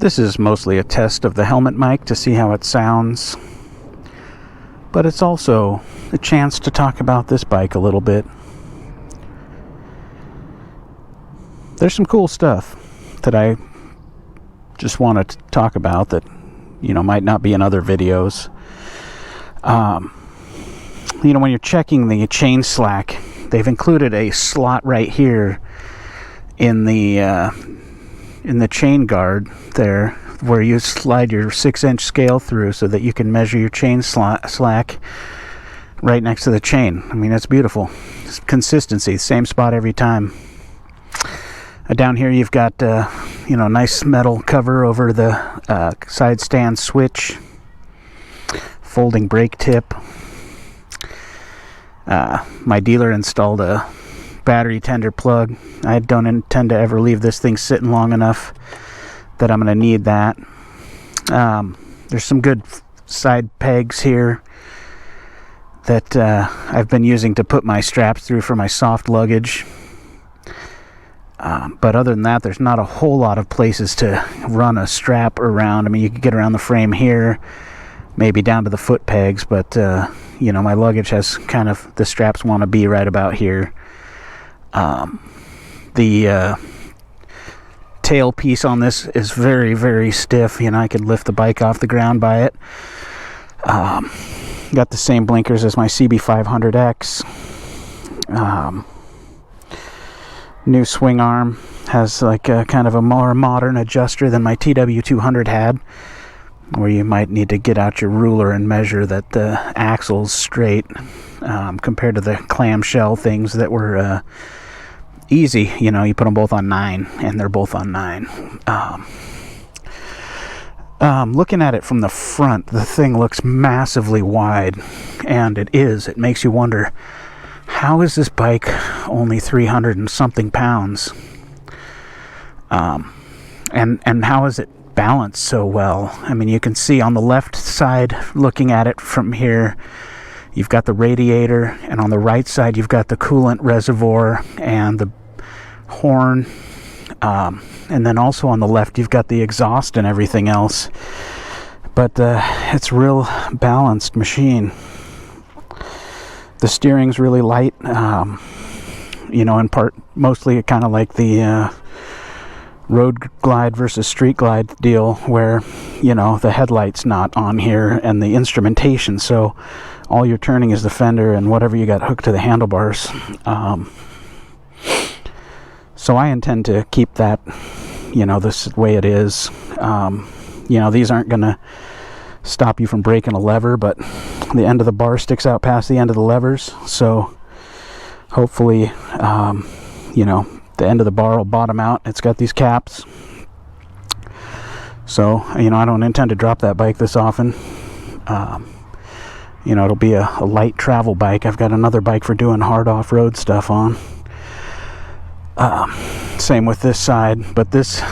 This is mostly a test of the helmet mic to see how it sounds, but it's also a chance to talk about this bike a little bit. There's some cool stuff that I just want to talk about that, you know, might not be in other videos. You know, when you're checking the chain slack, they've included a slot right here in the chain guard there, where you slide your 6-inch scale through so that you can measure your chain slack right next to the chain. I mean, that's beautiful. It's consistency, same spot every time. Down here you've got you know, nice metal cover over the side stand switch, folding brake tip. My dealer installed a battery tender plug. I don't intend to ever leave this thing sitting long enough that I'm going to need that. There's some good side pegs here that I've been using to put my straps through for my soft luggage. But other than that, there's not a whole lot of places to run a strap around. I mean, you could get around the frame here, maybe down to the foot pegs, but you know, my luggage has kind of, the straps want to be right about here. The tail piece on this is very, very stiff. You know, I could lift the bike off the ground by it. Got the same blinkers as my CB500X. New swing arm, has like a kind of a more modern adjuster than my TW200 had, where you might need to get out your ruler and measure that the axle's straight, compared to the clamshell things that were easy. You know, you put them both on 9 and they're both on 9. Looking at it from the front, the thing looks massively wide, and it is. It makes you wonder, how is this bike only 300 and something pounds? And how is it balanced so well? I mean, you can see on the left side, looking at it from here, you've got the radiator, and on the right side you've got the coolant reservoir and the horn, and then also on the left you've got the exhaust and everything else. But it's a real balanced machine. The steering's really light, you know, in part, mostly kind of like the road glide versus street glide deal, where, you know, the headlight's not on here and the instrumentation, so all you're turning is the fender and whatever you got hooked to the handlebars. So I intend to keep that, you know, this way it is. You know, these aren't going to stop you from breaking a lever, but the end of the bar sticks out past the end of the levers, so hopefully you know, the end of the bar will bottom out. It's got these caps, so, you know, I don't intend to drop that bike this often. You know, it'll be a light travel bike. I've got another bike for doing hard off-road stuff on. Same with this side, but this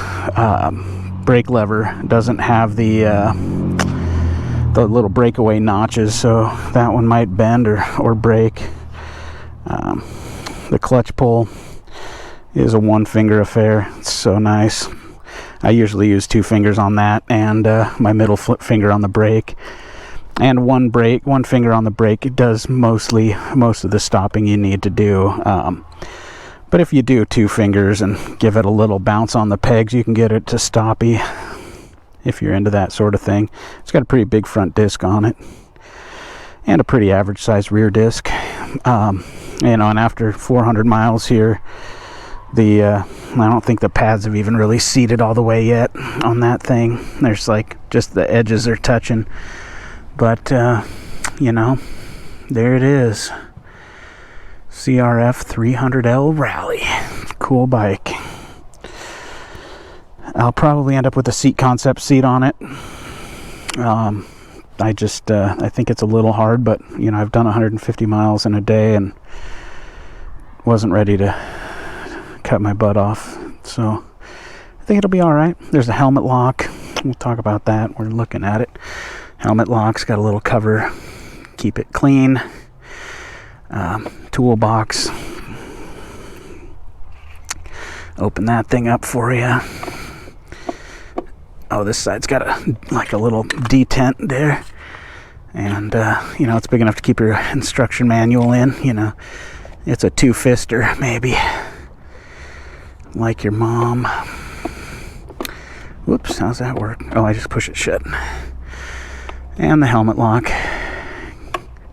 brake lever doesn't have the little breakaway notches, so that one might bend or break. The clutch pull is a one-finger affair. It's so nice. I usually use 2 fingers on that, and my middle finger on the brake, and one finger on the brake. It does most of the stopping you need to do. But if you do 2 fingers and give it a little bounce on the pegs, you can get it to stoppy, if you're into that sort of thing. It's got a pretty big front disc on it, and a pretty average sized rear disc. You know, and after 400 miles here, I don't think the pads have even really seated all the way yet on that thing. There's like just the edges are touching, but you know, there it is. CRF300L RALLY. Cool bike. I'll probably end up with a seat concept seat on it. I think it's a little hard, but, you know, I've done 150 miles in a day and wasn't ready to cut my butt off, so I think it'll be all right. There's a helmet lock. We'll talk about that. We're looking at it. Helmet lock's got a little cover, keep it clean. Toolbox. Open that thing up for you. Oh, this side's got like a little detent there. And, you know, it's big enough to keep your instruction manual in, you know. It's a 2-fister, maybe. Like your mom. Whoops, how's that work? Oh, I just push it shut. And the helmet lock.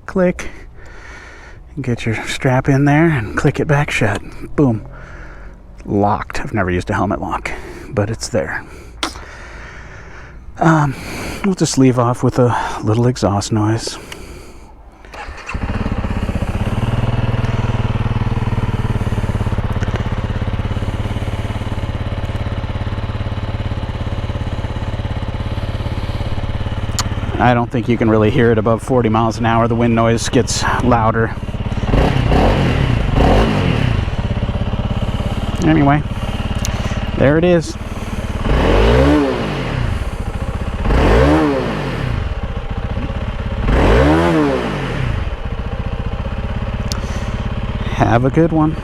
Click. Get your strap in there and click it back shut. Boom. Locked. I've never used a helmet lock, but it's there. We'll just leave off with a little exhaust noise. I don't think you can really hear it above 40 miles an hour. The wind noise gets louder. Anyway, there it is. Have a good one.